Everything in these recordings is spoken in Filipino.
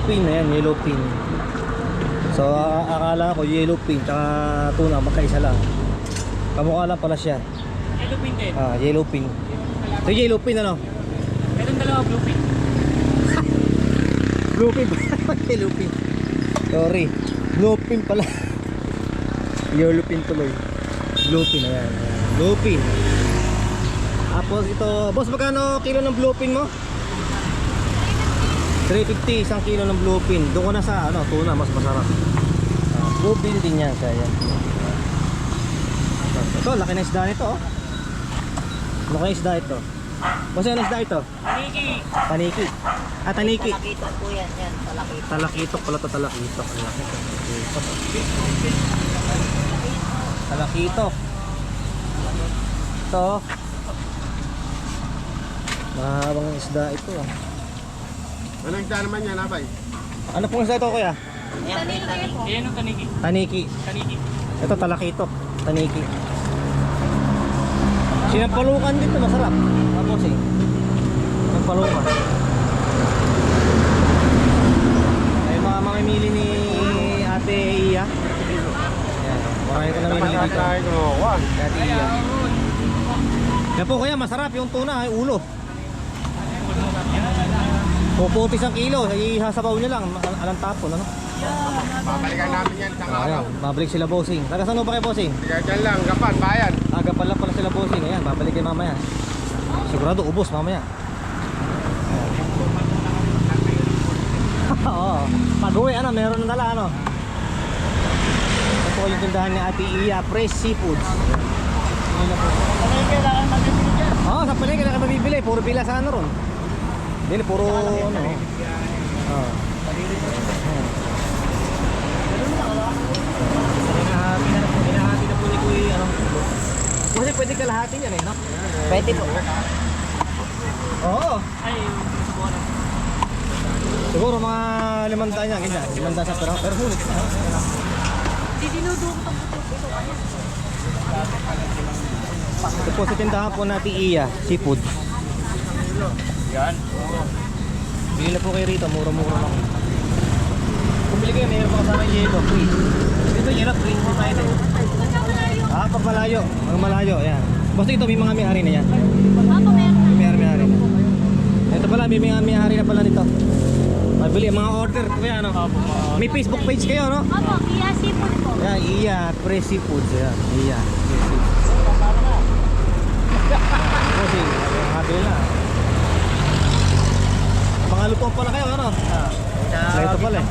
pin, ayan, yellow pin. So akala ko yellow pin tsaka tuna magkaisa lang. Kamukha lang pala siya. Yellow pin din. Yellow pin. Ito yellow pin ano? Meron dalawa blue pin. Blue pin. Yellow pin. Sorry. Blue pin pala. Yellow pin tuloy. Blue pin, ayan. Blue pin. Tapos ito, boss, magkano kilo ng blue pin mo? 350 isang kilo ng blue pin. Doon ko na sa ano, tuna, mas masarap. Blue pin din yan siya, yan. Ito, laki na isda nito, oh. Laki na isda ito. Boss, ano isda ito? Paniki. Paniki. Taniki. Talakitok po yan, talakitok. Talakitok pala to, talakitok. Talakitok. Ito. Mahabang isda ito, ah. Anong isda naman yan, Abay? Ano pong isda ito, kuya? Ayan, taniki. Ayan ang taniki. Taniki. Taniki. Ito talakitok. Taniki. Sinampalukan dito, masarap. Tapos eh. Sinampalukan. Ay mga mamimili ni Ate Iya. Ayan. Marami ko namimili dito. Ate Iya. Yan po kuya, masarap yung tuna, ay ulo. Puputis ang kilo, ihasabaw nyo lang, alang tapon, ano? Babalikan namin yan sa araw. Babalik sila bossing. Taga saan mo ba kayo bossing? Tiga dyan lang, Gapan, bayan. Aga pala sila bossing. Ayan, babalik kayo mamaya. Sigurado ubos mamaya. Oo. Pag-uwi, ano, meron ng dala, ano? Ito po yung tindahan ni Ate Iya, Fresh Seafoods. Ano kailangan mabibili dyan? Oo, sa palengke na ka mabibili. Puro pila sa ano ron. Hindi, puro ano. Oo. Pinahati na po ni Kuya, ano. Kasi pwede kalahati yan eh, no? Pwede po. Oo. Ay, subukan natin. Siguro mga 500 yan, ganyan. 500 sa pero sulit. Dinudukot ang puto. Ito po sa tindahan po natin Iya, seafood. Yan. Bili na po kayo rito, mura-mura lang. Kung bili kayo, mayroon pa kasama yelo, free. Dito yelo, free. Pag malayo. Pag malayo, ayan. Basta ito, may mga may-ari na yan. May may-ari na. Ito pala, may may-ari na pala nito. Mabili, mga order. Kaya ano? May Facebook page kayo, no? Opo, Iya Seafood po. Ayan, Iya, Fresh Seafoods. Ayan, Iya, Fresh Seafoods. Kasi, habil na. Pangalupong pala kayo, ano? Ito pala eh.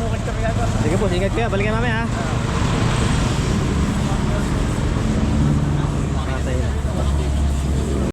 Sige po, ingat kayo. Balikan namin ha.